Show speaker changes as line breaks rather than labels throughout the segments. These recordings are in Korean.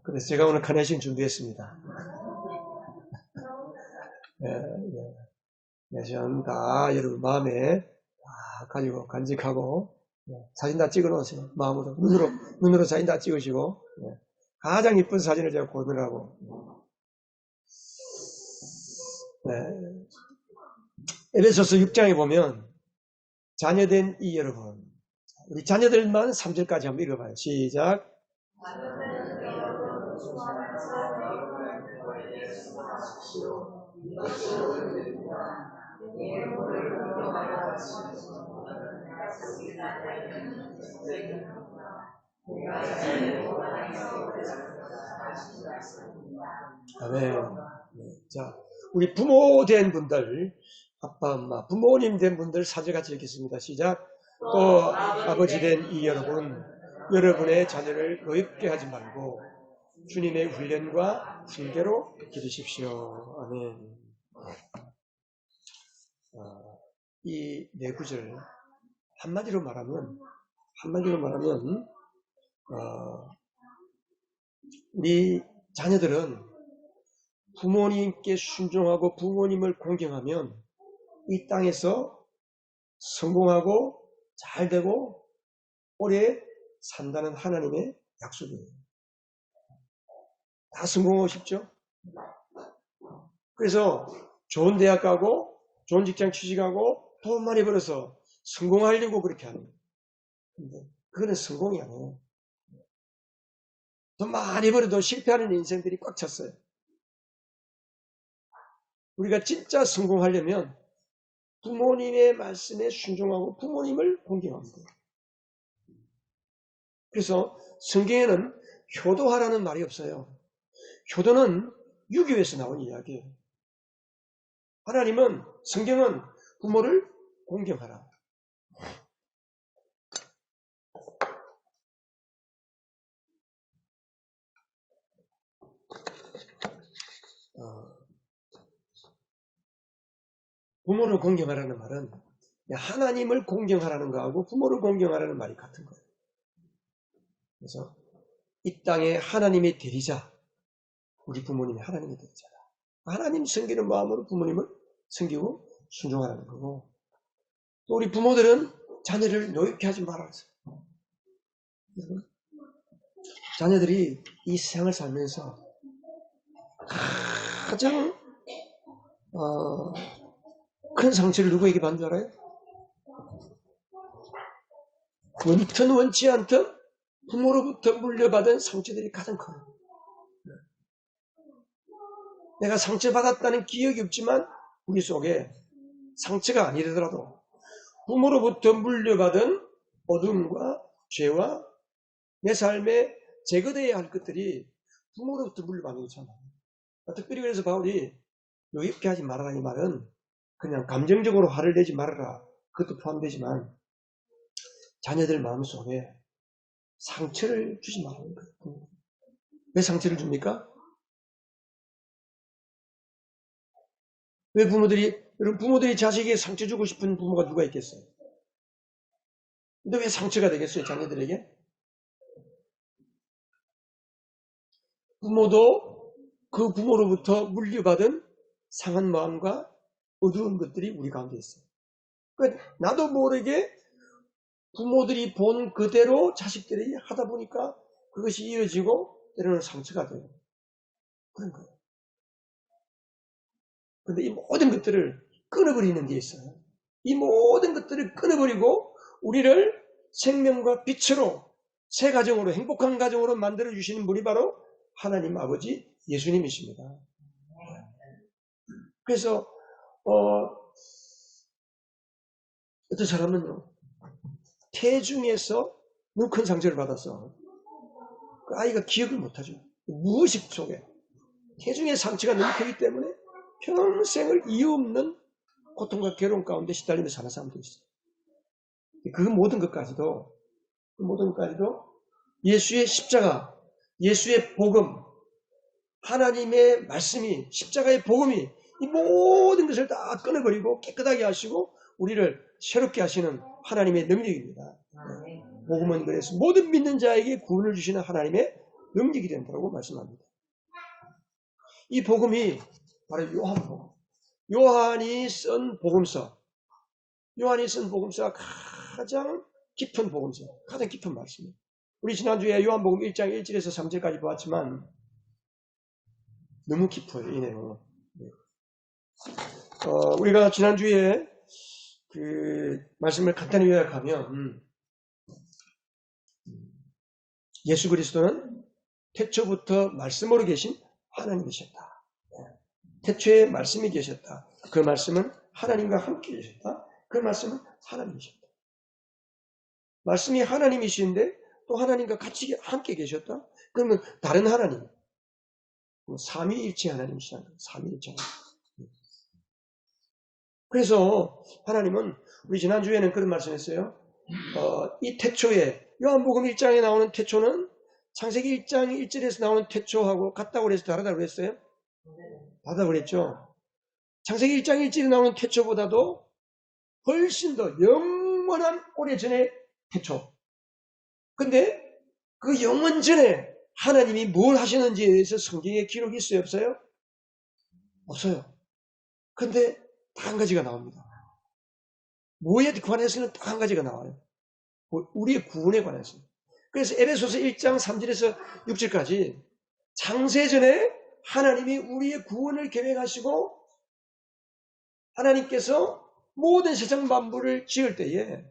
그래서 제가 오늘 카네이션 준비했습니다. 내시는 다 여러분 마음에 다 가지고 간직하고 사진 다 찍어 놓으세요. 마음으로 눈으로 사진 다 찍으시고 가장 이쁜 사진을 제가 고르라고. 에베소서 6장에 보면 자녀된 이 여러분, 우리 자녀들만 3절까지 한번 읽어봐요. 시작. 아멘. 자, 우리 부모 된 분들, 아빠, 엄마, 부모님 된 분들 사절 같이 읽겠습니다. 시작. 또 아버지 된 이 여러분, 여러분의 자녀를 노엽게 하지 말고 주님의 훈련과 훈계로 기르십시오. 아멘. 이 네 구절 한마디로 말하면 우리 자녀들은 부모님께 순종하고 부모님을 공경하면 이 땅에서 성공하고 잘되고 오래 산다는 하나님의 약속이에요. 다 성공하고 싶죠? 그래서 좋은 대학 가고 좋은 직장 취직하고 돈 많이 벌어서 성공하려고 그렇게 하는 거예요. 근데 그거는 성공이 아니에요. 돈 많이 벌어도 실패하는 인생들이 꽉 찼어요. 우리가 진짜 성공하려면 부모님의 말씀에 순종하고 부모님을 공경합니다. 그래서 성경에는 효도하라는 말이 없어요. 효도는 유교에서 나온 이야기예요. 하나님은, 성경은 부모를 공경하라. 부모를 공경하라는 말은 하나님을 공경하라는 거하고 부모를 공경하라는 말이 같은 거예요. 그래서 이 땅에 하나님의 대리자, 우리 부모님이 하나님의 대리자다. 하나님 섬기는 마음으로 부모님을 섬기고 순종하라는 거고, 또 우리 부모들은 자녀를 노엽게 하지 말아서, 자녀들이 이 세상을 살면서 가장 큰 상처를 누구에게 받는 줄 알아요? 원튼 원치 않든 부모로부터 물려받은 상처들이 가장 커요. 내가 상처받았다는 기억이 없지만 우리 속에 상처가 아니더라도 부모로부터 물려받은 어둠과 죄와 내 삶에 제거되어야 할 것들이 부모로부터 물려받는 거잖아요. 특별히 그래서 바울이 노엽게 하지 말아라 이 말은 그냥 감정적으로 화를 내지 말아라 그것도 포함되지만 자녀들 마음속에 상처를 주지 말라는 거예요. 왜 상처를 줍니까? 왜 부모들이 자식에게 상처 주고 싶은 부모가 누가 있겠어요? 근데 왜 상처가 되겠어요, 자녀들에게? 부모도 그 부모로부터 물려받은 상한 마음과 어두운 것들이 우리 가운데 있어요. 그러니까 나도 모르게 부모들이 본 그대로 자식들이 하다 보니까 그것이 이어지고 때로는 상처가 돼요. 그런 거예요. 그런데 이 모든 것들을 끊어버리는 게 있어요. 이 모든 것들을 끊어버리고 우리를 생명과 빛으로 새 가정으로 행복한 가정으로 만들어주시는 분이 바로 하나님 아버지 예수님이십니다. 그래서 어떤 사람은요 태중에서 너무 큰 상처를 받아서 그 아이가 기억을 못하죠. 무의식 속에 태중의 상처가 너무 크기 때문에 평생을 이유 없는 고통과 괴로움 가운데 시달리며 사는 사람도 있어요. 그 모든 것까지도 예수의 십자가, 예수의 복음, 하나님의 말씀이, 십자가의 복음이 이 모든 것을 다 끊어버리고 깨끗하게 하시고 우리를 새롭게 하시는 하나님의 능력입니다. 복음은 그래서 모든 믿는 자에게 구원을 주시는 하나님의 능력이 된다고 말씀합니다. 이 복음이 바로 요한복음. 요한이 쓴 복음서가 가장 깊은 복음서, 가장 깊은 말씀이에요. 우리 지난주에 요한복음 1장 1절에서 3절까지 보았지만 너무 깊어요, 이 내용은. 우리가 지난주에 그 말씀을 간단히 요약하면 예수 그리스도는 태초부터 말씀으로 계신 하나님이셨다. 태초에 말씀이 계셨다. 그 말씀은 하나님과 함께 계셨다. 그 말씀은 하나님이셨다. 말씀이 하나님이신데 또 하나님과 같이 함께 계셨다. 그러면 다른 하나님, 삼위일체 하나님이시라는 거예요. 삼위일체 하나님. 그래서 하나님은 우리 지난주에는 그런 말씀했어요. 이 태초에 요한복음 1장에 나오는 태초는 창세기 1장 1절에서 나오는 태초하고 같다고 그래서 다르다고 그랬어요? 다르다고 그랬죠. 창세기 1장 1절에 나오는 태초보다도 훨씬 더 영원한 오래전의 태초. 근데 그 영원 전에 하나님이 뭘 하시는지에 대해서 성경에 기록이 있어요? 없어요? 없어요. 근데 딱 한 가지가 나옵니다. 뭐에 관해서는 딱 한 가지가 나와요. 우리의 구원에 관해서. 그래서 에베소서 1장 3절에서 6절까지 창세전에 하나님이 우리의 구원을 계획하시고 하나님께서 모든 세상 만물을 지을 때에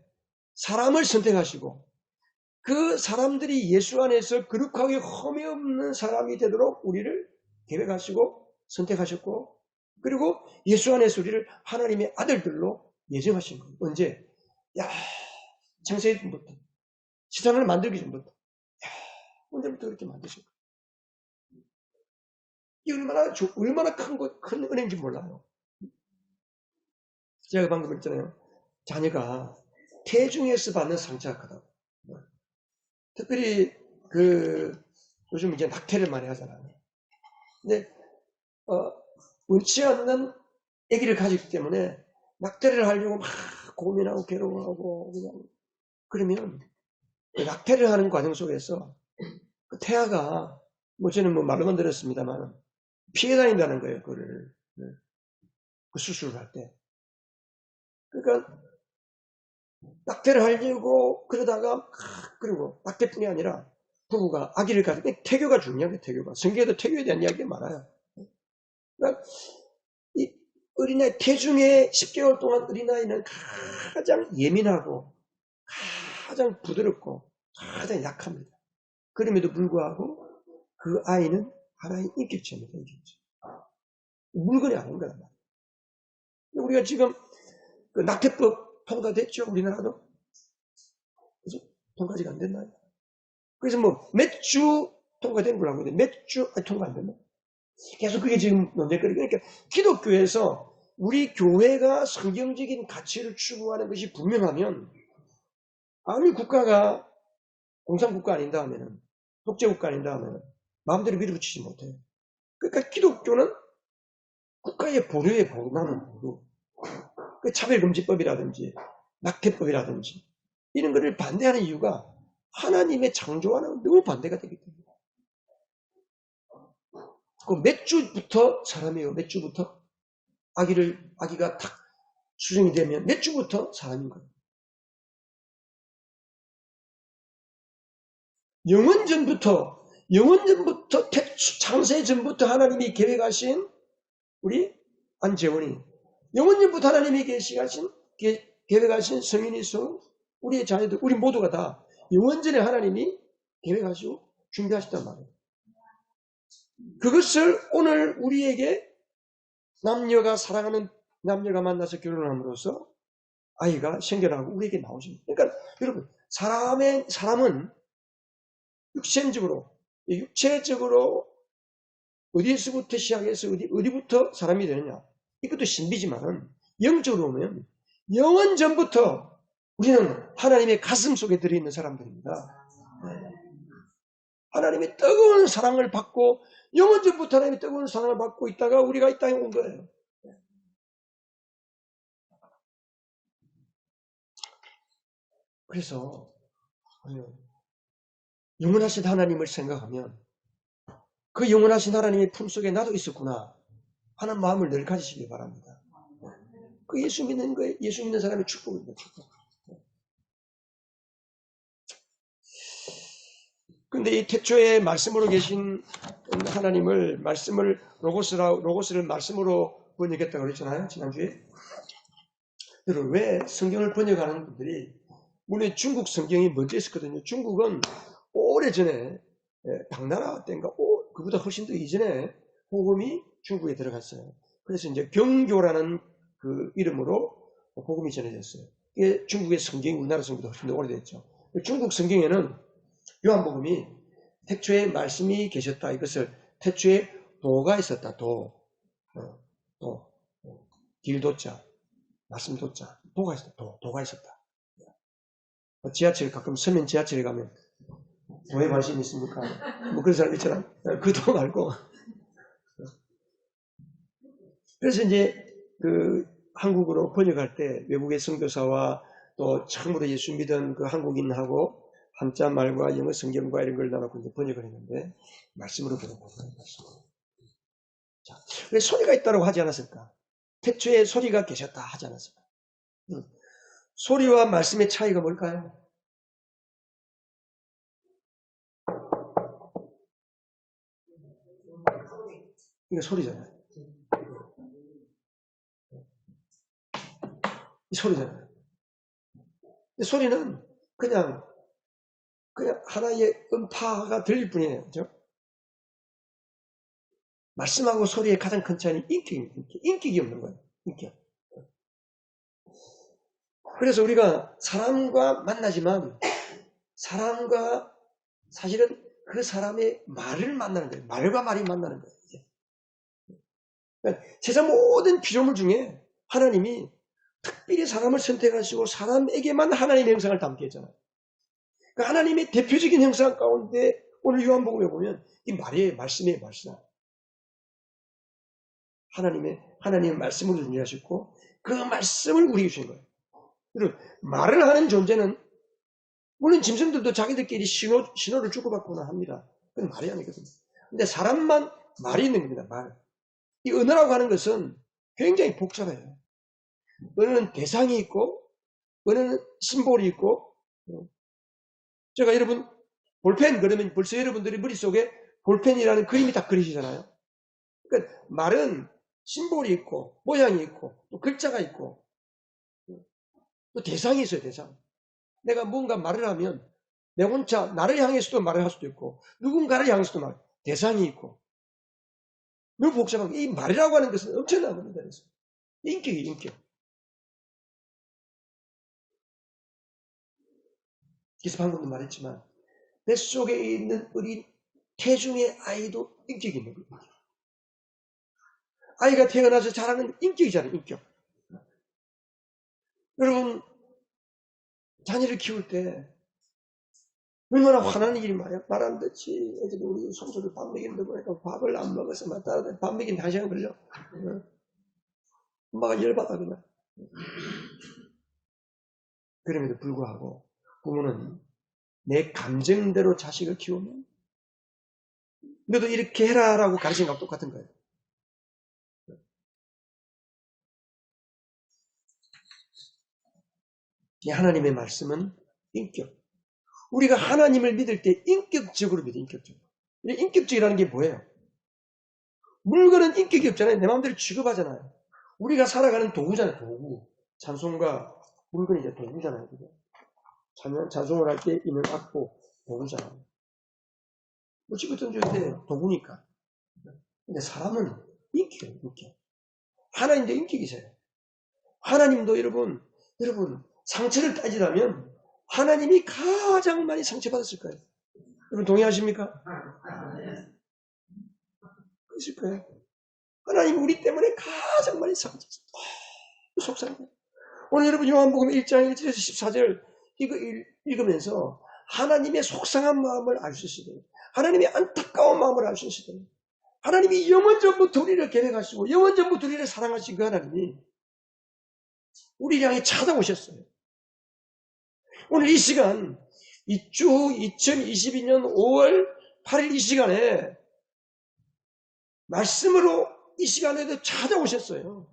사람을 선택하시고 그 사람들이 예수 안에서 거룩하게 흠이 없는 사람이 되도록 우리를 계획하시고 선택하셨고 그리고 예수 안에서 우리를 하나님의 아들들로 예정하신 거예요. 언제? 창세기 전부터 세상을 만들기 전부터 언제부터 그렇게 만드신 거예요. 이게 얼마나 큰 은혜인지 몰라요. 제가 방금 했잖아요. 자녀가 태중에서 받는 상처가 크다고. 특별히 요즘 이제 낙태를 많이 하잖아요. 근데 원치 않는 아기를 가지기 때문에 낙태를 하려고 막 고민하고 괴로워하고 그러면 낙태를 하는 과정 속에서 그 태아가 저는 말로만 들었습니다만 피해 다닌다는 거예요. 그 수술을 할 때. 그러니까 낙태를 하려고 그러다가 그리고 낙태뿐이 아니라 부부가 아기를 가지고 태교가 중요한 게 태교가. 성경에도 태교에 대한 이야기가 많아요. 그러니까 이 어린아이 태중에 10개월 동안 어린아이는 가장 예민하고 가장 부드럽고 가장 약합니다. 그럼에도 불구하고 그 아이는 하나의 인격체입니다. 물건이 아닌 거란 말이에요. 우리가 지금 그 낙태법 통과됐죠? 우리나라도. 그죠? 통과가 안 됐나요? 그래서 몇 주 통과된 걸로 알고 있는데 몇 주 통과 안 됐나? 계속 그게 지금 논쟁거리고 그러니까 기독교에서 우리 교회가 성경적인 가치를 추구하는 것이 분명하면 아무리 국가가 공산국가 아닌다 하면은 독재국가 아닌다 하면은 마음대로 밀어붙이지 못해요. 그러니까 기독교는 국가의 보루에 보루나는 보루. 그 차별금지법이라든지 낙태법이라든지 이런 것을 반대하는 이유가 하나님의 창조와는 너무 반대가 되기 때문에. 그 몇 주부터 사람이에요. 몇 주부터 아기가 딱 수정이 되면 몇 주부터 사람인 거예요. 영원전부터 창세전부터 하나님이 계획하신 우리 안재원이 영원전부터 하나님이 계획하신 성인이서 우리의 자녀들 우리 모두가 다 영원전에 하나님이 계획하시고 준비하셨단 말이에요. 그것을 오늘 우리에게 남녀가 만나서 결혼함으로써 아이가 생겨나고 우리에게 나오십니다. 그러니까 여러분 사람은 육체적으로 어디에서부터 시작해서 어디부터 사람이 되느냐 이것도 신비지만 영적으로 보면 영원 전부터 우리는 하나님의 가슴 속에 들어있는 사람들입니다. 하나님의 뜨거운 사랑을 받고 영원 전부터 하나님의 뜨거운 사랑을 받고 있다가 우리가 이 땅에 온 거예요. 그래서 영원하신 하나님을 생각하면 그 영원하신 하나님의 품속에 나도 있었구나 하는 마음을 늘 가지시기 바랍니다. 그 예수 믿는 거에 예수 믿는 사람의 축복입니다. 축복. 근데 이 태초에 말씀으로 계신 하나님을 로고스를 말씀으로 번역했다고 그랬잖아요. 지난주에. 여러분, 왜 성경을 번역하는 분들이 물론 중국 성경이 먼저 있었거든요. 중국은 오래전에 당나라 때인가 그보다 훨씬 더 이전에 복음이 중국에 들어갔어요. 그래서 이제 경교라는 그 이름으로 복음이 전해졌어요. 이게 중국의 성경이 우리나라 성경보다 훨씬 더 오래됐죠. 중국 성경에는 요한복음이 태초에 말씀이 계셨다. 이것을 태초에 도가 있었다. 길도자, 말씀도자, 도가 있었다. 도가 있었다. 지하철 가끔 서면 지하철에 가면 도에 관심 있습니까? 뭐 그런 사람 있잖아. 그 도 말고. 그래서 이제 그 한국으로 번역할 때 외국의 선교사와 또 처음으로 예수 믿은 그 한국인하고 한자 말과 영어 성경과 이런 걸 나눠서 이제 번역을 했는데 말씀으로 번역했어요. 자, 왜 소리가 있다고 하지 않았을까? 태초에 소리가 계셨다 하지 않았을까? 소리와 말씀의 차이가 뭘까요? 이거 소리잖아요. 이 소리잖아요. 이 소리는 그냥 하나의 음파가 들릴 뿐이에요. 그죠? 말씀하고 소리의 가장 큰 차이는 인격입니다. 인격이 없는 거예요. 인격. 그래서 우리가 사람과 만나지만 사람과 사실은 그 사람의 말을 만나는 거예요. 말과 말이 만나는 거예요. 그러니까 세상 모든 피조물 중에 하나님이 특별히 사람을 선택하시고 사람에게만 하나님의 형상을 담게 했잖아요. 그러니까 하나님의 대표적인 형상 가운데 오늘 요한복음에 보면 이 말이에요. 말씀이에요. 말씀. 하나님의 말씀을 준비하셨고 그 말씀을 우리에게 주신 거예요. 그리고 말을 하는 존재는 물론 짐승들도 자기들끼리 신호를 주고받거나 합니다. 그건 말이 아니거든요. 근데 사람만 말이 있는 겁니다. 말. 이 언어라고 하는 것은 굉장히 복잡해요. 언어는 대상이 있고 언어는 심볼이 있고 제가 여러분 볼펜 그러면 벌써 여러분들이 머릿속에 볼펜이라는 그림이 딱 그리시잖아요. 그러니까 말은 심볼이 있고 모양이 있고 또 글자가 있고 또 대상이 있어요. 대상. 내가 뭔가 말을 하면 내 혼자 나를 향해서도 말을 할 수도 있고 누군가를 향해서도 말 대상이 있고 너무 복잡한 이 말이라고 하는 것은 엄청난 겁니다. 그래서 인격이 인격. 그래서 방금도 말했지만 뱃속에 있는 어린 태중의 아이도 인격이 있는 거예요. 아이가 태어나서 자라는 인격이잖아요. 인격. 여러분 자녀를 키울 때 얼마나 화나는 일이 말 안 듣지. 애들이 우리 손주를 밥 먹이는데 보니까 밥을 안 먹어서 막 따라다니. 밥 먹이는 1시간 걸려. 엄마가 열받아 그냥. 그럼에도 불구하고 부모는 내 감정대로 자식을 키우면 너도 이렇게 해라라고 가르치는 거하고 똑같은 거예요. 하나님의 말씀은 인격. 우리가 하나님을 믿을 때 인격적으로 믿어, 인격적으로. 인격적이라는 게 뭐예요? 물건은 인격이 없잖아요. 내 마음대로 취급하잖아요. 우리가 살아가는 도구잖아요, 도구. 찬송가, 물건이 이제 도구잖아요. 그죠? 찬송을 할 때 있는 악보, 도구잖아요. 뭐 지금 던져도 도구니까. 근데 사람은 인격이에요, 인격. 하나님도 인격이세요. 하나님도 여러분, 상처를 따지라면 하나님이 가장 많이 상처받았을 거예요. 여러분 동의하십니까? 그랬을 거예요. 하나님 우리 때문에 가장 많이 상처받았어요. 속상해요. 오늘 여러분 요한복음 1장 1절에서 14절 이거 읽으면서 하나님의 속상한 마음을 알 수 있어요. 하나님의 안타까운 마음을 알 수 있어요. 하나님이 영원전부터 우리를 계획하시고 영원전부터 우리를 사랑하신 그 하나님이 우리를 향해 찾아오셨어요. 오늘 이 시간, 이주 2022년 5월 8일 이 시간에 말씀으로 이 시간에도 찾아오셨어요.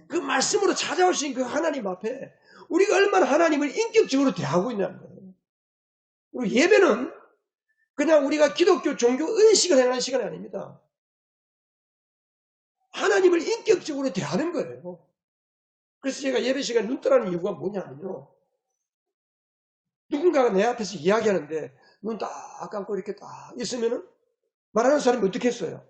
그 말씀으로 찾아오신 그 하나님 앞에 우리가 얼마나 하나님을 인격적으로 대하고 있냐는 거예요. 그리고 예배는 그냥 우리가 기독교 종교 의식을 행하는 시간이 아닙니다. 하나님을 인격적으로 대하는 거예요. 그래서 제가 예배 시간에 눈 뜨라는 이유가 뭐냐면요. 누군가가 내 앞에서 이야기하는데 눈 딱 감고 이렇게 딱 있으면은 말하는 사람이 어떻게 했어요?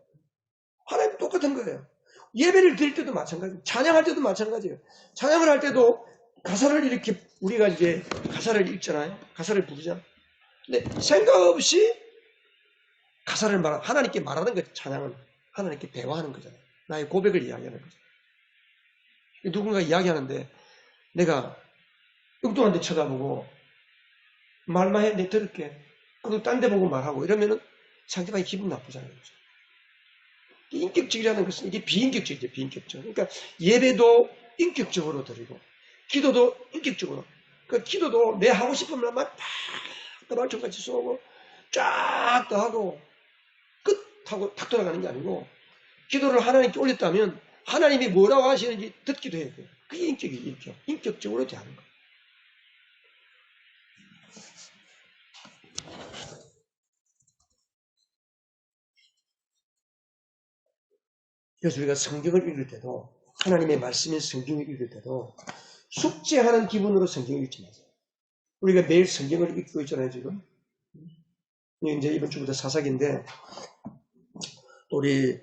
하나님 똑같은 거예요. 예배를 드릴 때도 마찬가지예요. 찬양할 때도 마찬가지예요. 찬양을 할 때도 가사를 이렇게 우리가 이제 가사를 읽잖아요. 가사를 부르잖아요. 근데 생각 없이 가사를 하나님께 말하는 거죠. 찬양은 하나님께 대화하는 거잖아요. 나의 고백을 이야기하는 거죠. 누군가 이야기하는데 내가 뚱뚱한 데 쳐다보고 말만 해, 내 들을게. 그리고 딴 데 보고 말하고 이러면은 상대방이 기분 나쁘잖아요. 인격적이라는 것은 이게 비인격적이죠. 비인격적. 그러니까 예배도 인격적으로 드리고 기도도 인격적으로. 그 기도도 내 하고 싶은 말만 팍 말총같이 쏘고 쫙 더 하고 끝하고 탁 돌아가는 게 아니고 기도를 하나님께 올렸다면 하나님이 뭐라고 하시는지 듣기도 해야 돼요. 그게 인격이에요. 인격. 인격적으로 대하는 거예요. 그래서 우리가 성경을 읽을 때도 하나님의 말씀인 성경을 읽을 때도 숙제하는 기분으로 성경을 읽지 마세요. 우리가 매일 성경을 읽고 있잖아요. 지금 이제 이번 주부터 사사기인데 우리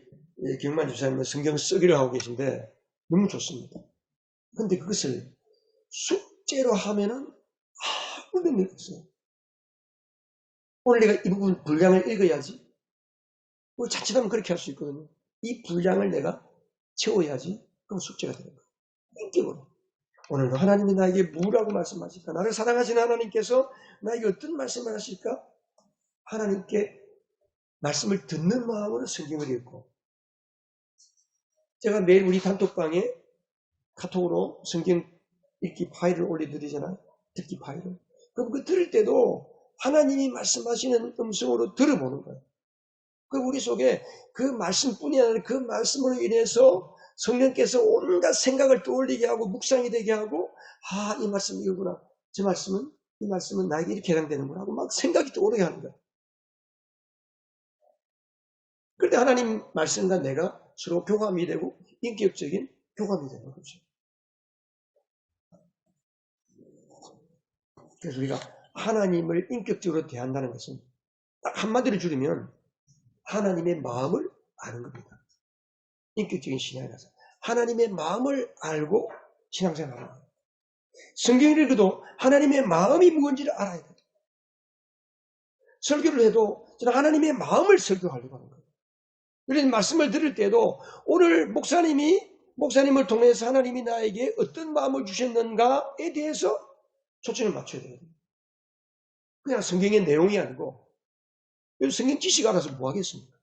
경만 집사님은 성경 쓰기를 하고 계신데 너무 좋습니다. 그런데 그것을 숙제로 하면은 아무런 의미가 없어요. 오늘 내가 이 부분 분량을 읽어야지. 뭐 자칫하면 그렇게 할 수 있거든요. 이 분량을 내가 채워야지. 그럼 숙제가 되는 거예요. 인격으로. 오늘 하나님이 나에게 뭐라고 말씀하실까? 나를 사랑하시는 하나님께서 나에게 어떤 말씀을 하실까? 하나님께 말씀을 듣는 마음으로 성경을 읽고 제가 매일 우리 단톡방에 카톡으로 성경 읽기 파일을 올려드리잖아요. 듣기 파일을. 그럼 그 들을 때도 하나님이 말씀하시는 음성으로 들어보는 거예요. 그 우리 속에 그 말씀뿐이 아니라 그 말씀으로 인해서 성령께서 온갖 생각을 떠올리게 하고 묵상이 되게 하고 이 말씀이 이거구나. 이 말씀은 나에게 이렇게 해당되는구나 하고 막 생각이 떠오르게 하는 거예요. 그런데 하나님 말씀과 내가 서로 교감이 되고 인격적인 교감이 되는 거죠. 그래서 우리가 하나님을 인격적으로 대한다는 것은 딱 한마디로 줄이면 하나님의 마음을 아는 겁니다. 인격적인 신앙이라서 하나님의 마음을 알고 신앙생활을 하는 거예요. 성경을 읽어도 하나님의 마음이 무엇인지를 알아야 돼요. 설교를 해도 저는 하나님의 마음을 설교하려고 하는 거예요. 그래서 말씀을 들을 때도 오늘 목사님을 통해서 하나님이 나에게 어떤 마음을 주셨는가에 대해서 초점을 맞춰야 돼요. 그냥 성경의 내용이 아니고 성경 지식 알아서 뭐 하겠습니까?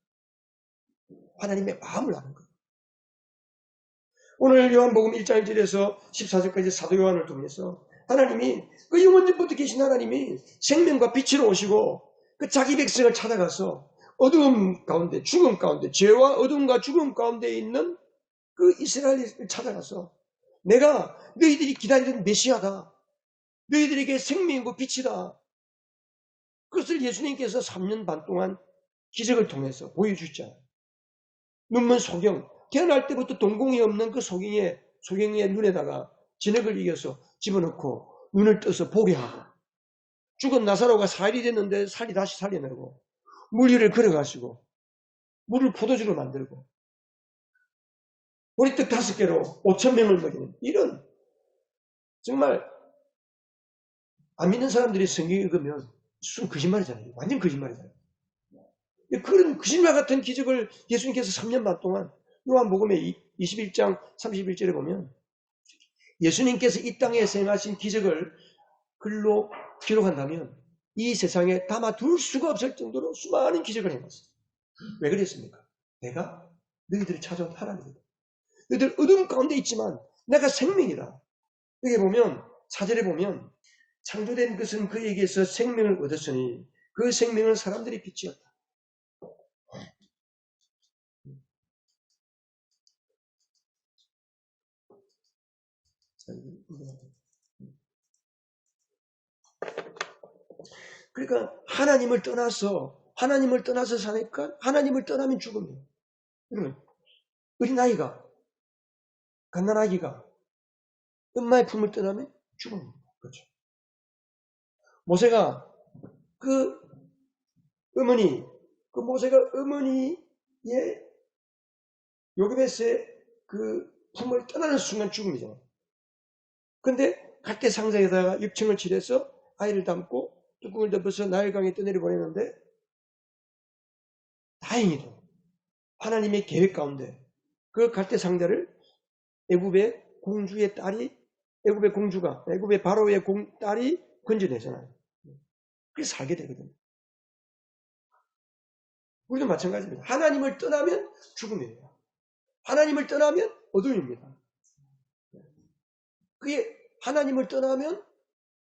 하나님의 마음을 아는 거예요. 오늘 요한복음 1장 1절에서 14절까지 사도 요한을 통해서 하나님이 그 영원전부터 계신 하나님이 생명과 빛으로 오시고 그 자기 백성을 찾아가서 어두움 가운데 죽음 가운데 죄와 어둠과 죽음 가운데 있는 그 이스라엘을 찾아가서 내가 너희들이 기다리는 메시아다. 너희들에게 생명이고 빛이다. 그것을 예수님께서 3년 반 동안 기적을 통해서 보여주셨잖아요. 눈먼 소경, 태어날 때부터 동공이 없는 그 소경의 눈에다가 진흙을 이겨서 집어넣고 눈을 떠서 보게 하고 죽은 나사로가 살이 됐는데 살이 다시 살려내고 물 위를 걸어가시고 물을 포도주로 만들고 보리떡 5개로 5,000명을 먹이는 이런 정말 안 믿는 사람들이 성경 읽으면 순 거짓말이잖아요. 완전 거짓말이잖아요. 그런 거짓말 같은 기적을 예수님께서 3년 반 동안 요한복음의 21장 31절에 보면 예수님께서 이 땅에 행하신 기적을 글로 기록한다면 이 세상에 담아둘 수가 없을 정도로 수많은 기적을 행했어요. 왜 그랬습니까? 내가 너희들을 찾아온 하나님이다. 너희들 어둠 가운데 있지만 내가 생명이다. 여기 보면 4절에 보면 창조된 것은 그에게서 생명을 얻었으니 그 생명은 사람들이 빛이었다. 그러니까 하나님을 떠나서 사니까 하나님을 떠나면 죽음이에요. 여러분, 어린아이가, 갓난아기가 엄마의 품을 떠나면 죽음입니다. 그렇죠. 모세가 그 모세가 어머니의 요게베스의 그 품을 떠나는 순간 죽음이잖아요. 근데 갈대 상자에다가 육청을 칠해서 아이를 담고 뚜껑을 덮어서 나일강에 떠내려 보내는데 다행히도 하나님의 계획 가운데 그 갈대 상자를 애굽의 바로의 딸이 건져내잖아요. 그래서 살게 되거든요. 우리도 마찬가지입니다. 하나님을 떠나면 죽음이에요. 하나님을 떠나면 어둠입니다. 그게 하나님을 떠나면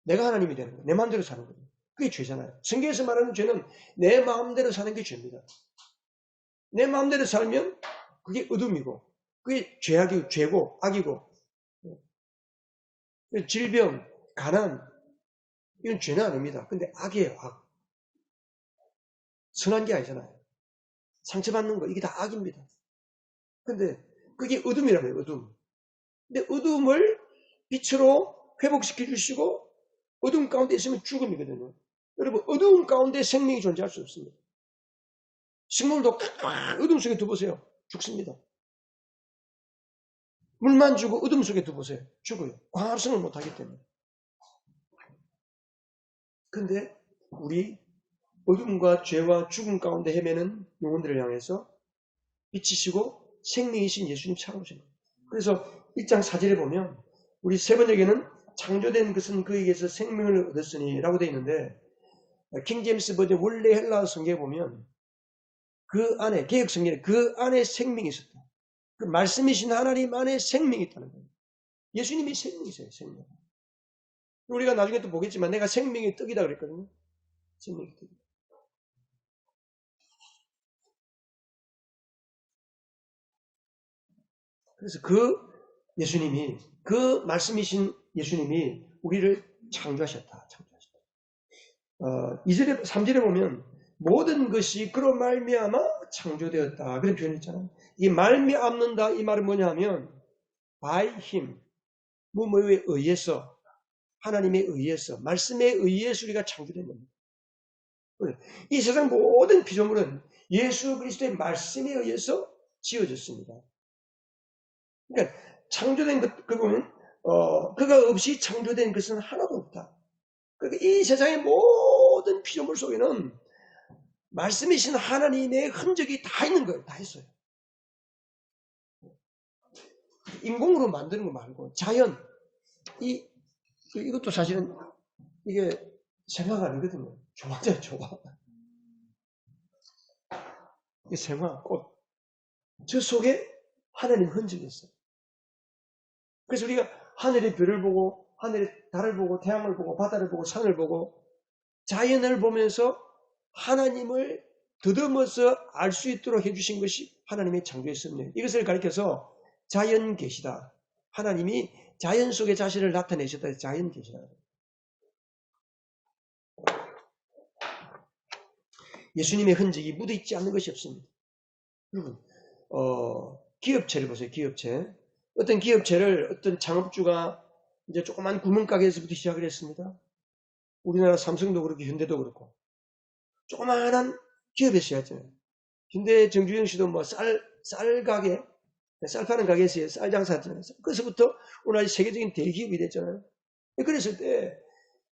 내가 하나님이 되는 거예요. 내 마음대로 사는 거예요. 그게 죄잖아요. 성경에서 말하는 죄는 내 마음대로 사는 게 죄입니다. 내 마음대로 살면 그게 어둠이고 그게 죄고 악이고 질병, 가난 이건 죄는 아닙니다. 근데 악이에요. 악. 선한 게 아니잖아요. 상처받는 거 이게 다 악입니다. 근데 그게 어둠이라고요. 어둠. 근데 어둠을 빛으로 회복시켜 주시고 어둠 가운데 있으면 죽음이거든요. 여러분 어둠 가운데 생명이 존재할 수 없습니다. 식물도 어둠 속에 두보세요. 죽습니다. 물만 주고 어둠 속에 두보세요. 죽어요. 광합성을 못하기 때문에. 근데 우리 어둠과 죄와 죽음 가운데 헤매는 영혼들을 향해서 빛이시고 생명이신 예수님 찾아오신 거예요. 그래서 1장 4절에 보면 우리 세 번역에는 창조된 것은 그에게서 생명을 얻었으니 라고 되어 있는데 킹제임스 버전 원래 헬라어 성경에 보면 그 안에 개역 성경에 그 안에 생명이 있었다. 그 말씀이신 하나님 안에 생명이 있다는 거예요. 예수님이 생명이세요. 생명. 우리가 나중에 또 보겠지만 내가 생명의 떡이다 그랬거든요. 생명의 떡. 그래서 그 예수님이 그 말씀이신 예수님이 우리를 창조하셨다. 2절에 3절에 보면 모든 것이 그로 말미암아 창조되었다. 그런 표현이 있잖아요. 이 말미암는다 이 말은 뭐냐 하면 by him 뭐뭐에 의해서 하나님에 의해서 말씀에 의해서 우리가 창조된 겁니다. 이 세상 모든 피조물은 예수 그리스도의 말씀에 의해서 지어졌습니다. 그러니까 창조된 것 보면 그가 없이 창조된 것은 하나도 없다. 그러니까 이 세상의 모든 피조물 속에는 말씀이신 하나님의 흔적이 다 있는 거예요. 다 있어요. 인공으로 만드는 거 말고 자연 이것도 사실은 이게 생화가 아니거든요. 조화죠, 조화. 이 생화, 꽃. 저 속에 하나님 흔적이 있어요. 그래서 우리가 하늘의 별을 보고 하늘의 달을 보고 태양을 보고 바다를 보고 산을 보고 자연을 보면서 하나님을 더듬어서 알 수 있도록 해주신 것이 하나님의 창조의 섭리예요. 이것을 가리켜서 자연 계시다. 하나님이 자연 속에 자신을 나타내셨다. 자연 계시다. 예수님의 흔적이 묻어있지 않는 것이 없습니다. 여러분, 기업체를 보세요. 기업체. 어떤 기업체를 어떤 창업주가 이제 조그만 구멍가게에서부터 시작을 했습니다. 우리나라 삼성도 그렇고 현대도 그렇고 조그만한 기업에서 했잖아요. 현대 정주영 씨도 뭐 쌀 가게, 쌀 파는 가게에서 쌀 장사했잖아요. 그래서부터 오늘 세계적인 대기업이 됐잖아요. 그랬을 때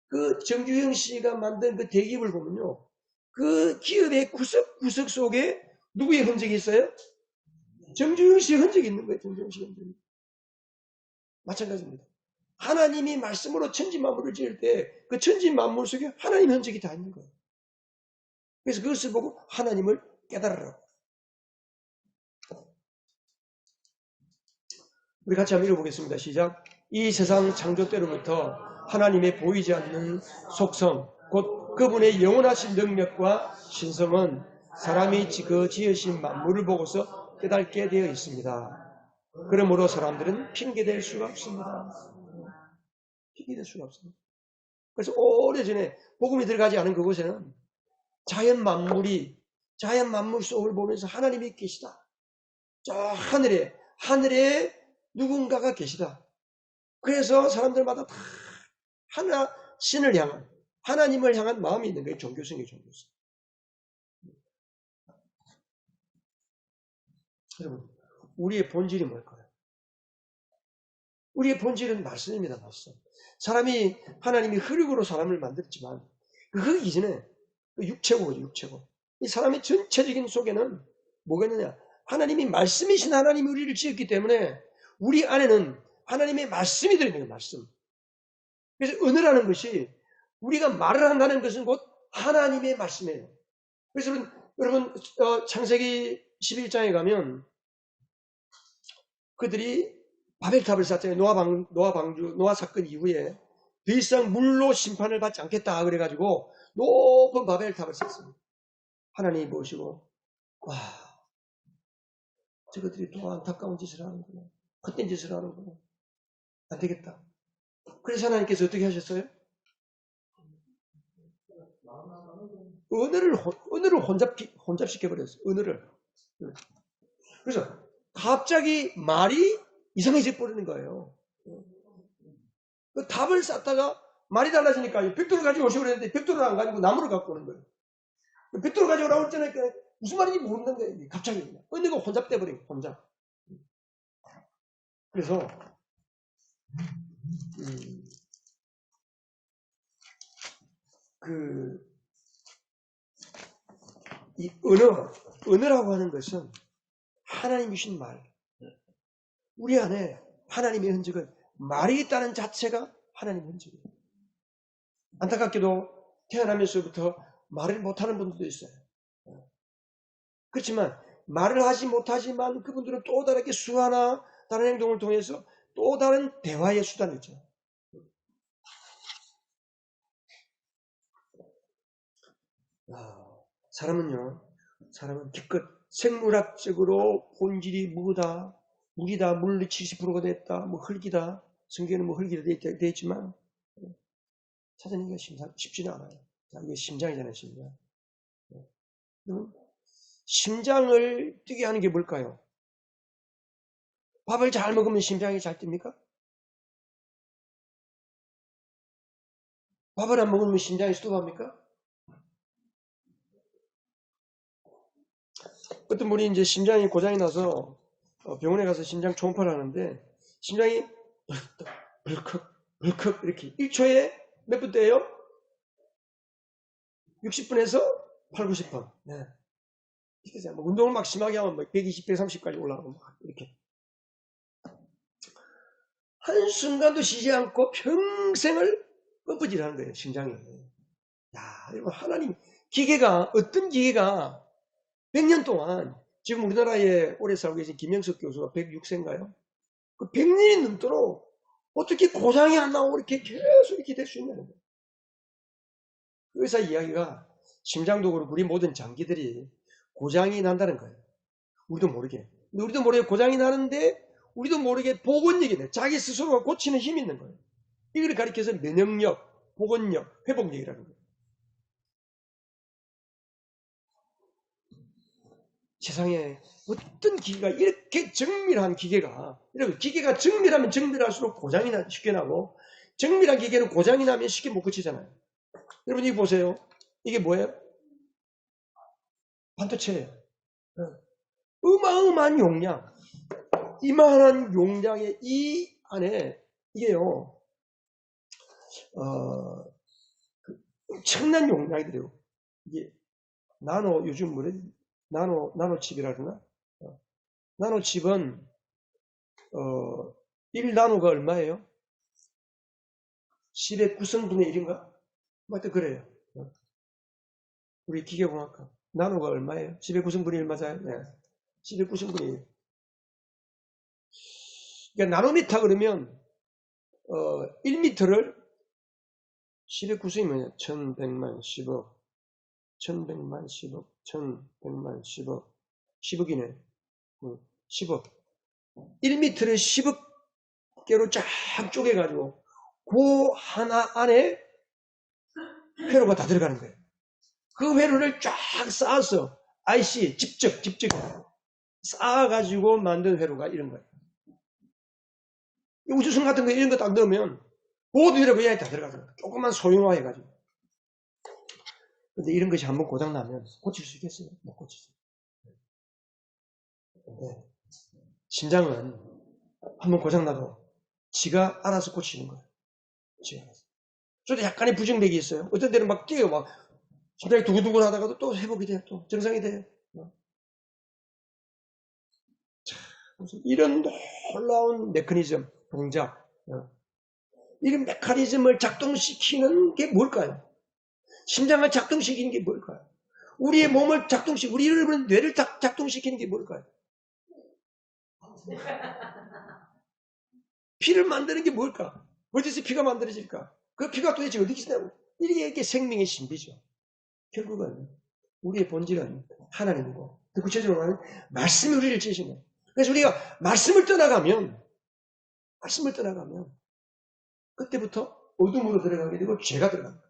그 정주영 씨가 만든 그 대기업을 보면요. 그 기업의 구석구석 속에 누구의 흔적이 있어요? 정주영 씨의 흔적이 있는 거예요. 정주영 씨의 흔적이. 마찬가지입니다. 하나님이 말씀으로 천지 만물을 지을 때 그 천지 만물 속에 하나님의 흔적이 다 있는 거예요. 그래서 그것을 보고 하나님을 깨달으라고. 우리 같이 한번 읽어보겠습니다. 시작. 이 세상 창조 때로부터 하나님의 보이지 않는 속성, 곧 그분의 영원하신 능력과 신성은 사람이 그 지으신 만물을 보고서 깨닫게 되어 있습니다. 그러므로 사람들은 핑계댈 수가 없습니다. 핑계댈 수가 없습니다. 그래서 오래전에 복음이 들어가지 않은 그곳에는 자연 만물 속을 보면서 하나님이 계시다. 저 하늘에 누군가가 계시다. 그래서 사람들마다 다 신을 향한, 하나님을 향한 마음이 있는 거예요. 종교성이 종교성. 여러분, 우리의 본질이 뭘까요? 우리의 본질은 말씀입니다. 말씀. 하나님이 흙으로 사람을 만들었지만 그 흙 이전에 육체고. 이 사람의 전체적인 속에는 뭐가 있느냐? 하나님이 말씀이신 하나님이 우리를 지었기 때문에 우리 안에는 하나님의 말씀이 들어있는 거예요. 말씀. 그래서 은혜라는 것이 우리가 말을 한다는 것은 곧 하나님의 말씀이에요. 그래서 여러분 창세기 11장에 가면 그들이 바벨탑을 쌓잖아요. 노아 사건 이후에 더 이상 물로 심판을 받지 않겠다 그래가지고 높은 바벨탑을 쌓습니다. 하나님이 보시고 와, 저것들이 또 안타까운 짓을 하는구나. 헛된 짓을 하는구나. 안 되겠다. 그래서 하나님께서 어떻게 하셨어요? 은혜를 혼잡시켜버렸어요. 은혜를. 그래서 갑자기 말이 이상해져 버리는 거예요. 그 답을 쌓다가 말이 달라지니까 벽돌을 가지고 오시고 그랬는데 벽돌을 안 가지고 나무를 갖고 오는 거예요. 벽돌을 가지고 오라고 했잖아요. 무슨 말인지 모르는 거예요. 갑자기. 은혜가 혼잡돼 버린 거예요. 혼잡. 그래서 이 은혜라고 하는 것은 하나님이 주신 말. 우리 안에 하나님의 흔적은 말이 있다는 자체가 하나님의 흔적이에요. 안타깝게도 태어나면서부터 말을 못하는 분들도 있어요. 그렇지만 말을 하지 못하지만 그분들은 또 다르게 수화나 다른 행동을 통해서 또 다른 대화의 수단이 있죠. 사람은 기껏 생물학적으로 본질이 물이다, 물이 70%가 됐다, 뭐 흙이다, 성경에는 뭐 흙이다 되어 있지만 찾아내기가 쉽지는 않아요. 이게 심장이잖아요, 심장. 심장을 뛰게 하는 게 뭘까요? 밥을 잘 먹으면 심장이 잘 뜁니까? 밥을 안 먹으면 심장이 스톱합니까? 어떤 분이 이제 심장이 고장이 나서 병원에 가서 심장 초음파를 하는데 심장이 벌컥 이렇게 1초에 몇 분 떼요? 60분에서 8, 90분. 네. 뭐 운동을 막 심하게 하면 120, 130까지 올라가고 막 이렇게. 한순간도 쉬지 않고 평생을 펌프질하는 거예요, 심장이. 야, 여러분, 어떤 기계가 100년 동안, 지금 우리나라에 오래 살고 계신 김영석 교수가 106세인가요? 그 100년이 넘도록 어떻게 고장이 안 나오고 이렇게 계속 이렇게 될 수 있냐는 거예요. 의사 이야기가 심장도 그렇고 우리 모든 장기들이 고장이 난다는 거예요. 우리도 모르게. 우리도 모르게 고장이 나는데 우리도 모르게 복원력이 돼. 자기 스스로가 고치는 힘이 있는 거예요. 이걸 가리켜서 면역력, 복원력, 회복력이라는 거예요. 세상에 어떤 기계가 이렇게 정밀한 기계가, 기계가 정밀하면 정밀할수록 고장이 쉽게 나고, 정밀한 기계는 고장이 나면 쉽게 못 고치잖아요. 여러분, 이거 보세요. 이게 뭐예요? 반도체예요. 어마어마한 용량. 이만한 용량의 이 안에, 이게요, 엄청난 용량이더래요. 이게, 요즘 나노칩이라 그러나? 나노칩은, 1나노가 얼마예요? 10의 9승분의 1인가? 뭐 하여튼 그래요. 우리 기계공학과. 나노가 얼마예요? 10의 9승분의 1 맞아요? 네. 10의 9승분의 1. 그러니까 나노미터 그러면, 1미터를 10의 9승이 뭐냐? 1100만 10억. 1100만 10억. 1100만 10억. 10억이네. 10억. 1미터를 10억 개로 쫙 쪼개가지고 그 하나 안에 회로가 다 들어가는 거예요. 그 회로를 쫙 쌓아서 IC 직접 쌓아가지고 만든 회로가 이런 거예요. 우주선 같은 거 이런 거 딱 넣으면 모든 회로가 이 안에 다 들어가잖아요. 조금만 소형화해가지고. 근데 이런 것이 한번 고장나면 고칠 수 있겠어요? 못 고치죠. 근데 심장은 한번 고장나도 지가 알아서 고치는 거예요. 지가 알아서. 저도 약간의 부정맥이 있어요. 어떤 때는 막 뛰어요. 막 심장이 두근두근 하다가도 또 회복이 돼요. 또 정상이 돼요. 이런 놀라운 메커니즘, 동작, 이런 메커니즘을 작동시키는 게 뭘까요? 심장을 작동시키는 게 뭘까요? 우리의 몸을 우리 여러분 뇌를 작동시키는 게 뭘까요? 피를 만드는 게 뭘까? 어디서 피가 만들어질까? 그 피가 도대체 어디서 나고? 이게 생명의 신비죠. 결국은 우리의 본질은 하나님이고, 더 구체적으로 말하면 말씀이 우리를 지으신 거예요. 그래서 우리가 말씀을 떠나가면 그때부터 어둠으로 들어가게 되고 죄가 들어갑니다.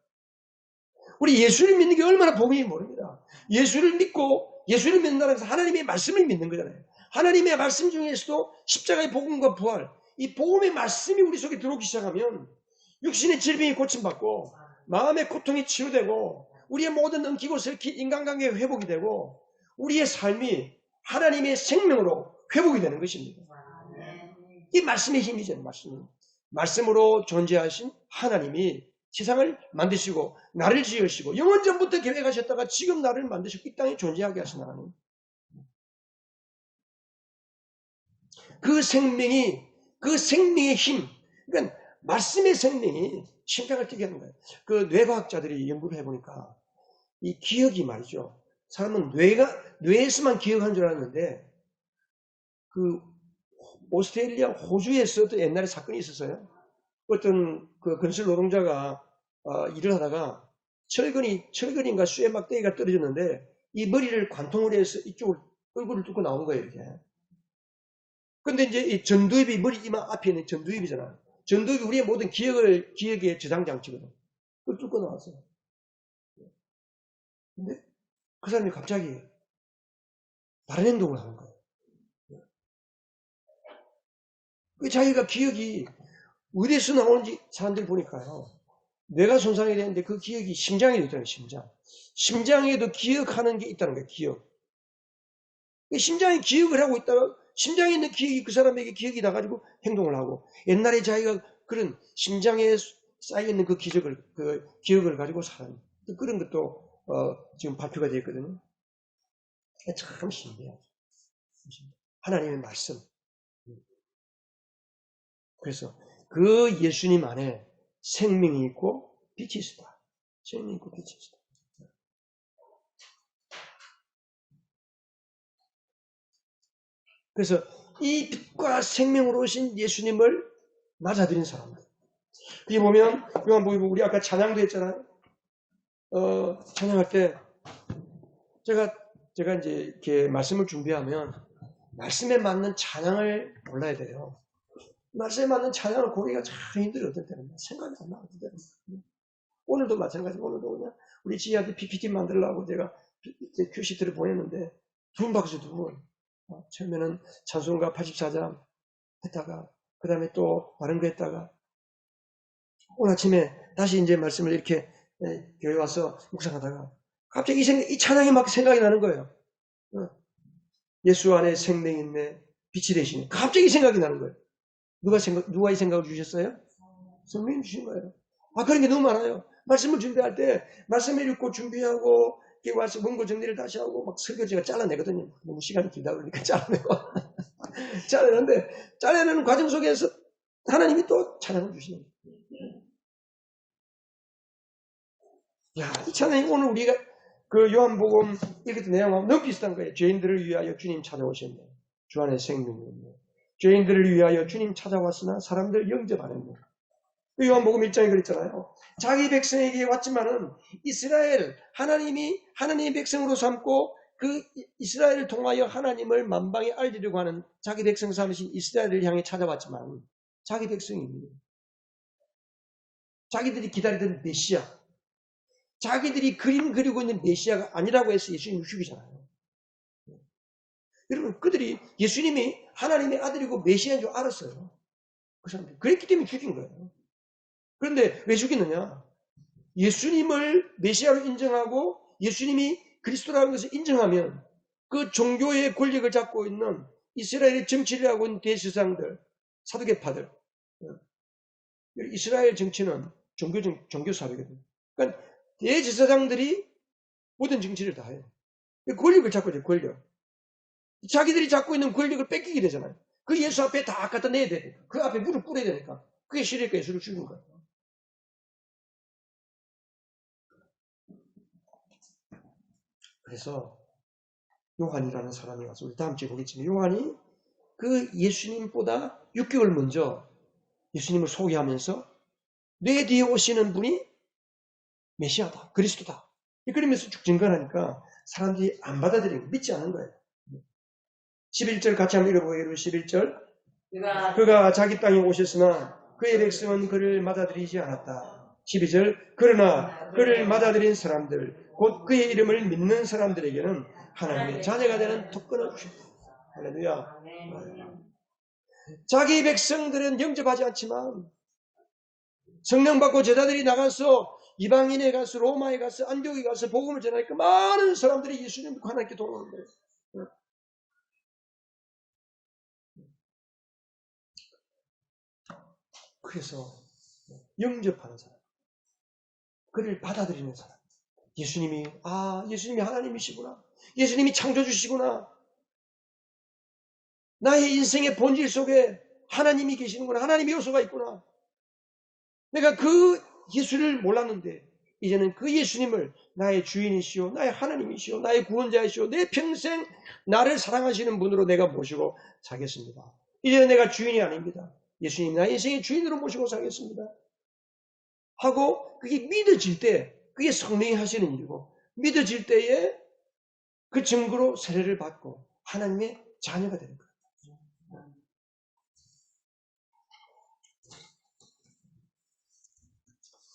우리 예수를 믿는 게 얼마나 복음인지 모릅니다. 예수를 믿고 예수를 믿는다는 것은 하나님의 말씀을 믿는 거잖아요. 하나님의 말씀 중에서도 십자가의 복음과 부활, 이 복음의 말씀이 우리 속에 들어오기 시작하면 육신의 질병이 고침받고 마음의 고통이 치유되고 우리의 모든 엉키고 설킨 인간관계가 회복이 되고 우리의 삶이 하나님의 생명으로 회복이 되는 것입니다. 이 말씀의 힘이죠. 말씀으로 존재하신 하나님이 세상을 만드시고 나를 지으시고 영원 전부터 계획하셨다가 지금 나를 만드시고 이 땅에 존재하게 하신 하나님. 그 생명의 힘, 그러니까 말씀의 생명이 심장을 뛰게 하는 거예요. 그 뇌과학자들이 연구를 해보니까 이 기억이 말이죠. 사람은 뇌에서만 기억한 줄 알았는데 그 오스트레일리아 호주에서도 옛날에 사건이 있었어요. 어떤 그 건설 노동자가 일을 하다가 철근인가 쇠 막대기가 떨어졌는데 이 머리를 관통을 해서 이쪽을 얼굴을 뚫고 나온 거예요. 이렇게. 근데 이제 이 전두엽이 머리 이마 앞에 있는 전두엽이잖아. 전두엽이 우리의 모든 기억의 저장 장치거든. 그걸 뚫고 나왔어요. 근데 그 사람이 갑자기 다른 행동을 하는 거예요. 그 자기가 기억이 어디서 나오는지 사람들이 보니까요. 뇌가 손상이 되는데 그 기억이 심장에 있다는 거예요. 심장에도 기억하는 게 있다는 거예요. 기억. 심장이 기억을 하고 있다가 심장에 있는 기억이 그 사람에게 기억이 나가지고 행동을 하고 옛날에 자기가 그런 심장에 쌓여있는 그 기억을 가지고 사는 그런 것도 지금 발표가 되어 있거든요. 참 신기해요. 하나님의 말씀. 그래서 그 예수님 안에 생명이 있고 빛이 있다. 생명이 있고 빛이 있다. 그래서 이 빛과 생명으로 오신 예수님을 맞아들인 사람들. 그게 보면 요한복음 우리 아까 찬양도 했잖아요. 찬양할 때 제가 이제 이렇게 말씀을 준비하면 말씀에 맞는 찬양을 골라야 돼요. 말씀에 맞는 찬양을 고르기가 참 힘들어요. 어떤 때는 생각이 안 나요. 오늘도 마찬가지고 오늘도 그냥 우리 지희한테 PPT 만들려고 제가 큐시트를 보냈는데 두 분. 처음에는 찬송가 84장 했다가 그 다음에 또 다른 거 했다가 오늘 아침에 다시 이제 말씀을 이렇게 교회 와서 묵상하다가 갑자기 이 찬양이 막 생각이 나는 거예요. 예수 안에 생명이 있네. 빛이 되시네. 갑자기 생각이 나는 거예요. 누가 이 생각을 주셨어요? 성령님 주신 거예요. 그런 게 너무 많아요. 말씀을 준비할 때 말씀을 읽고 준비하고 와서 원고 정리를 다시 하고 막 설교지가 잘라내거든요. 너무 시간이 길다 그러니까 잘라내고 잘라내는데 잘라내는 과정 속에서 하나님이 또 찬양을 주시는 거예요. 이 찬양이 오늘 우리가 그 요한복음 읽었던 내용하고 너무 비슷한 거예요. 죄인들을 위하여 주님 찾아오셨네. 주 안에 생명이 있네. 죄인들을 위하여 주님 찾아왔으나 사람들 영접하는데. 그 요한복음 1장에 그랬잖아요. 자기 백성에게 왔지만은 이스라엘, 하나님이 하나님의 백성으로 삼고 그 이스라엘을 통하여 하나님을 만방에 알리려고 하는 자기 백성 삼으신 이스라엘을 향해 찾아왔지만 자기 백성이 자기들이 기다리던 메시아, 자기들이 그림 그리고 있는 메시아가 아니라고 해서 예수님을 죽이잖아요. 여러분, 그들이 예수님이 하나님의 아들이고 메시아인 줄 알았어요. 그 사람들. 그랬기 때문에 죽인 거예요. 그런데 왜 죽이느냐? 예수님을 메시아로 인정하고 예수님이 그리스도라는 것을 인정하면 그 종교의 권력을 잡고 있는 이스라엘의 정치를 하고 있는 대제사장들, 사두개파들, 이스라엘 정치는 종교 사회거든요. 그러니까 대제사장들이 모든 정치를 다 해요. 권력을 잡고 있어요, 권력. 자기들이 잡고 있는 권력을 뺏기게 되잖아요. 그 예수 앞에 다 갖다 내야 돼. 그 앞에 무릎 꿇어야 되니까. 그게 싫으니까 예수를 죽인 거예요. 그래서 요한이라는 사람이 와서 우리 다음 주에 보겠지만 요한이 그 예수님보다 6개월 먼저 예수님을 소개하면서 내 뒤에 오시는 분이 메시아다, 그리스도다. 그러면서 쭉 증거하니까 사람들이 안 받아들이고 믿지 않는 거예요. 11절 같이 한번 읽어보게요. 11절. 그가 자기 땅에 오셨으나 그의 백성은 그를 받아들이지 않았다. 12절. 그러나 그를 받아들인 사람들, 곧 그의 이름을 믿는 사람들에게는 하나님의 자녀가 되는 특권을 주셨다. 할렐루야. 자기 백성들은 영접하지 않지만 성령 받고 제자들이 나가서 이방인에 가서 로마에 가서 안디옥에 가서 복음을 전하니까 많은 사람들이 예수님 믿고 하나님께 돌아오는 거예요. 그래서 영접하는 사람, 그를 받아들이는 사람, 예수님이 하나님이시구나, 예수님이 창조주시구나, 나의 인생의 본질 속에 하나님이 계시는구나, 하나님의 요소가 있구나. 내가 그 예수를 몰랐는데 이제는 그 예수님을 나의 주인이시오, 나의 하나님이시오, 나의 구원자이시오, 내 평생 나를 사랑하시는 분으로 내가 모시고 살겠습니다. 이제는 내가 주인이 아닙니다. 예수님 나의 인생의 주인으로 모시고 살겠습니다 하고 그게 믿어질 때, 그게 성령이 하시는 일이고, 믿어질 때에 그 증거로 세례를 받고 하나님의 자녀가 되는 거예요.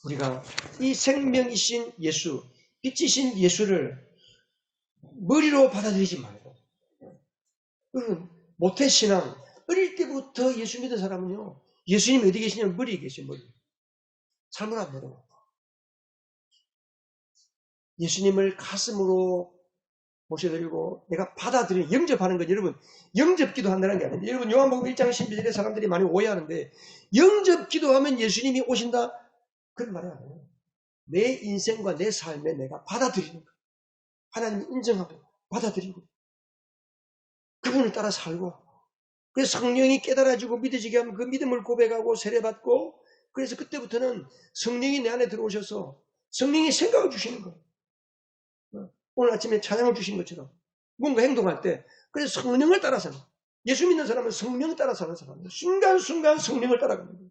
우리가 이 생명이신 예수, 빛이신 예수를 머리로 받아들이지 말고, 여러분, 모태신앙, 어릴 때부터 예수 믿은 사람은요, 예수님이 어디 계시냐면 머리에 계신 머리. 잘못 안 들어. 예수님을 가슴으로 모셔드리고 내가 받아들이는, 영접하는 건 여러분, 영접기도 한다는 게 아닌데, 여러분 요한복음 1장 12절에 사람들이 많이 오해하는데, 영접기도 하면 예수님이 오신다? 그런 말이 아니에요. 내 인생과 내 삶에 내가 받아들이는 거예요. 하나님 인정하고 받아들이고 그분을 따라 살고, 그래서 성령이 깨달아지고 믿어지게 하면 그 믿음을 고백하고 세례받고, 그래서 그때부터는 성령이 내 안에 들어오셔서 성령이 생각을 주시는 거예요. 오늘 아침에 찬양을 주신 것처럼 뭔가 행동할 때, 그래서 성령을 따라 사는, 예수 믿는 사람은 성령을 따라 사는 사람이에요. 순간순간 성령을 따라가는 거예요.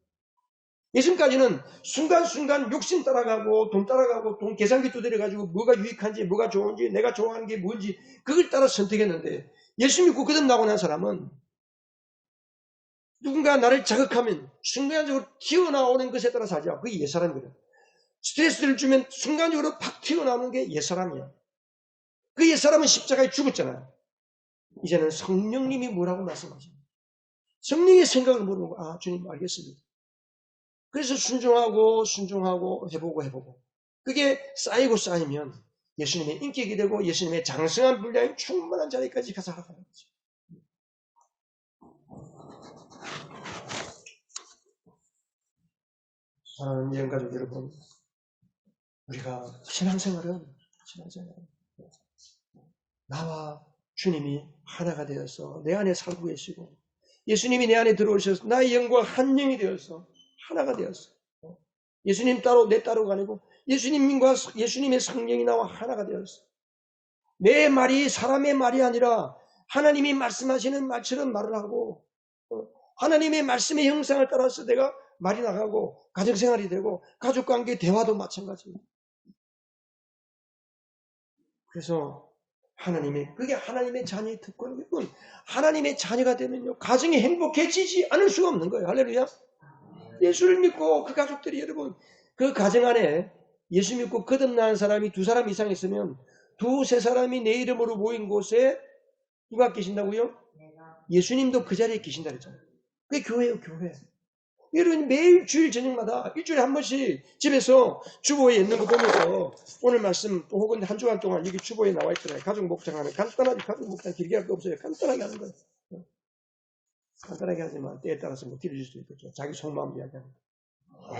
예전까지는 순간순간 욕심 따라가고 돈 따라가고 돈 계산기 두드려가지고 뭐가 유익한지 뭐가 좋은지 내가 좋아하는 게 뭔지 그걸 따라 선택했는데, 예수 믿고 거듭나고 난 사람은 누군가 나를 자극하면 순간적으로 튀어나오는 것에 따라 살지 않고, 그게 옛사람이거든. 스트레스를 주면 순간적으로 팍 튀어나오는 게 옛사람이야. 그 옛사람은 십자가에 죽었잖아요. 이제는 성령님이 뭐라고 말씀하십니까? 성령의 생각을 모르는 거, 주님 알겠습니다. 그래서 순종하고 해보고 그게 쌓이고 쌓이면 예수님의 인격이 되고 예수님의 장성한 분량이 충분한 자리까지 가서 살아가는 거죠. 사랑하는 예언가족 여러분, 우리가 신앙생활은 나와 주님이 하나가 되어서 내 안에 살고 계시고, 예수님이 내 안에 들어오셔서 나의 영과 한 영이 되어서 하나가 되었어. 예수님 따로 내 따로가 아니고 예수님과 예수님의 성령이 나와 하나가 되었어. 내 말이 사람의 말이 아니라 하나님이 말씀하시는 말처럼 말을 하고, 하나님의 말씀의 형상을 따라서 내가 말이 나가고 가정생활이 되고 가족관계 대화도 마찬가지입니다. 그래서 그게 하나님의 자녀의 특권이고, 하나님의 자녀가 되면요, 가정이 행복해지지 않을 수가 없는 거예요. 할렐루야. 예수를 믿고 그 가족들이, 여러분, 그 가정 안에 예수 믿고 거듭난 사람이 2사람 이상 있으면 2-3사람이 내 이름으로 모인 곳에 누가 계신다고요? 예수님도 그 자리에 계신다 그랬잖아요. 그게 교회예요, 교회. 여러분 매일 주일 저녁마다 일주일에 한 번씩 집에서 주보에 있는 거 보면서 오늘 말씀 또 혹은 한 주간 동안 여기 주보에 나와 있잖아요. 가족 목장하는 간단하게 가족 목장 길게 할 거 없어요. 간단하게 하는 거예요. 간단하게 하지만 때에 따라서 뭐 길어질 수도 있겠죠. 자기 속마음 이야기하는 거.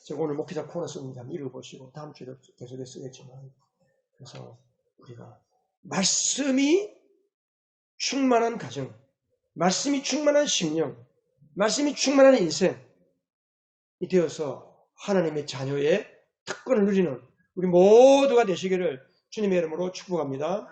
제가 오늘 목회자 코너 쓰는데 한번 읽어보시고 다음 주에도 계속해서 쓰겠지만 그래서 우리가 말씀이 충만한 가정, 말씀이 충만한 심령, 말씀이 충만한 인생이 되어서 하나님의 자녀의 특권을 누리는 우리 모두가 되시기를 주님의 이름으로 축복합니다.